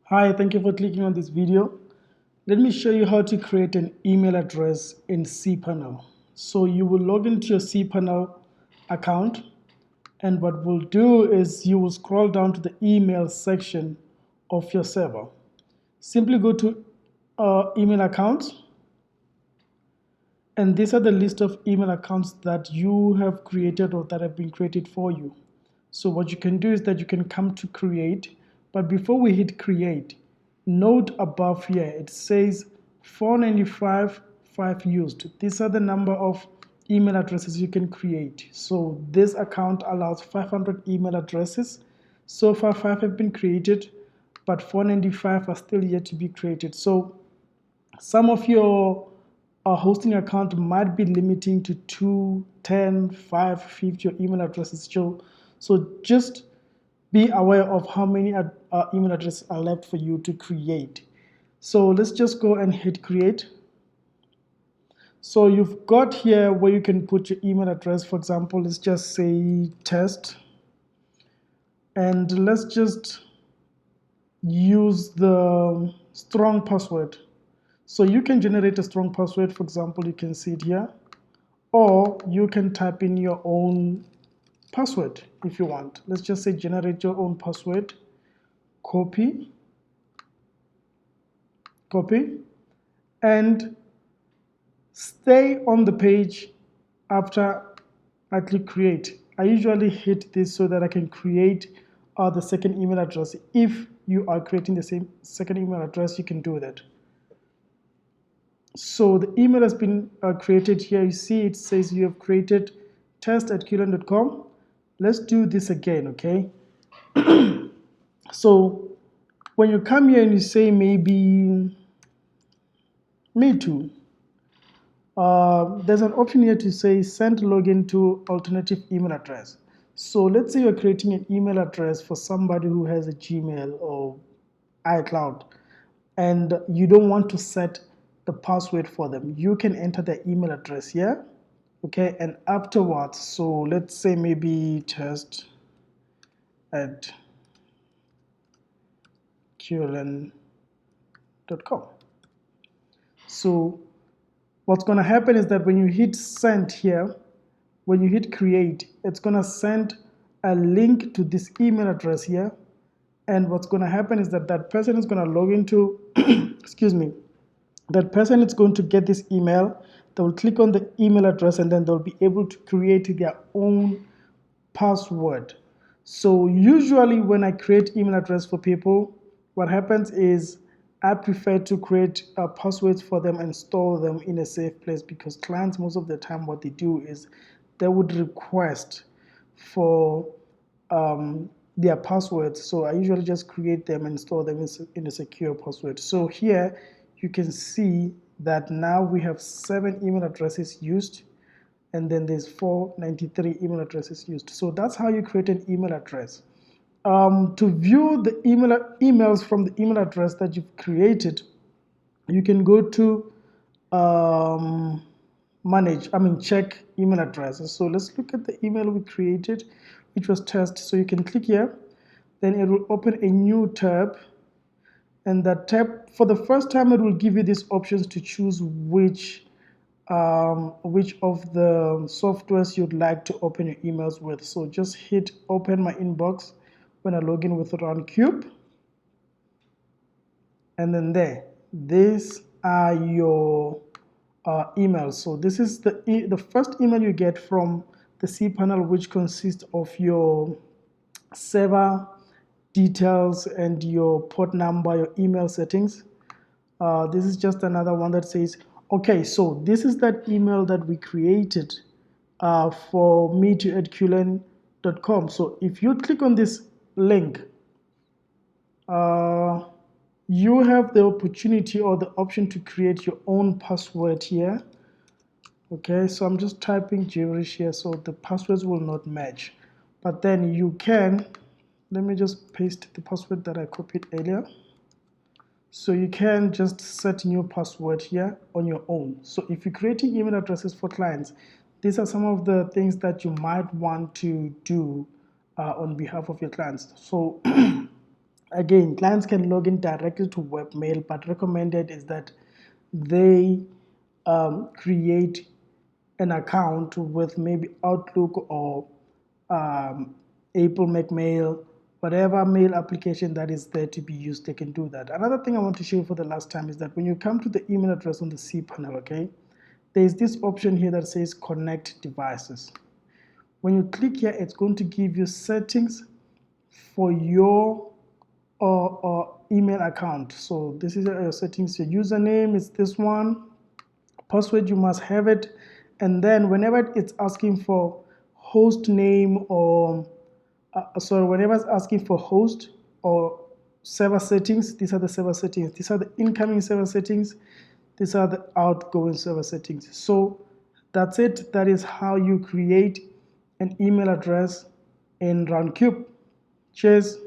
Hi, thank you for clicking on this video. Let me show you how to create an email address in Cpanel. So you will log into your Cpanel account, and what we'll do is you will scroll down to the email section of your server. Simply go to email accounts, and these are the list of email accounts that you have created or that have been created for you. So what you can do is that you can come to create, but before we hit create, note above here, it says 495 5 used. These are the number of email addresses you can create. So this account allows 500 email addresses. So far 5 have been created, but 495 are still yet to be created. So some of your hosting account might be limiting to 2, 10, 5, 50 email addresses. So just be aware of how many email addresses are left for you to create. So let's just go and hit create. So you've got here where you can put your email address. For example, let's just say test. And let's just use the strong password. So you can generate a strong password. For example, you can see it here, or you can type in your own password if you want. Let's just say generate your own password, copy, and stay on the page after I click create. I usually hit this so that I can create the second email address. If you are creating the same second email address, you can do that. So the email has been created here. You see it says you have created test@qlen.com. Let's do this again, okay? So when you come here and you say maybe me too, there's an option here to say send login to alternative email address. So let's say you're creating an email address for somebody who has a Gmail or iCloud, and you don't want to set the password for them. You can enter their email address here, okay? And afterwards, so let's say maybe test@qlen.com. So what's going to happen is that when you hit send here, when you hit create, it's going to send a link to this email address here. And what's going to happen is that that person is going to log into, excuse me, that person is going to get this email. They will click on the email address and then they'll be able to create their own password. So usually when I create email address for people, what happens is I prefer to create passwords for them and store them in a safe place, because clients most of the time what they do is they would request for their passwords. So I usually just create them and store them in a secure password. So here you can see that now we have 7 email addresses used, and then there's 493 email addresses used. So that's how you create an email address. To view the emails from the email address that you've created, you can go to check email addresses. So let's look at the email we created, which was test. So you can click here, then it will open a new tab, and that tab, for the first time, it will give you these options to choose which of the softwares you'd like to open your emails with. So just hit open my inbox when I log in with RunCube, and then these are your emails. So this is the first email you get from the cPanel, which consists of your server details and your port number, your email settings. This is just another one that says, okay, so this is that email that we created for me@qlen.com. So if you click on this link, you have the opportunity or the option to create your own password here. Okay, so I'm just typing gibberish here, so the passwords will not match. But then you can, let me just paste the password that I copied earlier. So you can just set new password here on your own. So if you're creating email addresses for clients, these are some of the things that you might want to do on behalf of your clients. So Again, clients can log in directly to webmail, but recommended is that they create an account with maybe Outlook or um, Apple MacMail, whatever mail application that is there to be used, they can do that. Another thing I want to show you for the last time is that when you come to the email address on the cPanel, okay, there's this option here that says connect devices. When you click here, it's going to give you settings for your email account. So this is your settings. Your username is this one. Password, you must have it. And then whenever it's asking for host name or whenever it's asking for host or server settings, these are the server settings. These are the incoming server settings. These are the outgoing server settings. So that's it. That is how you create an email address in Roundcube. Cheers.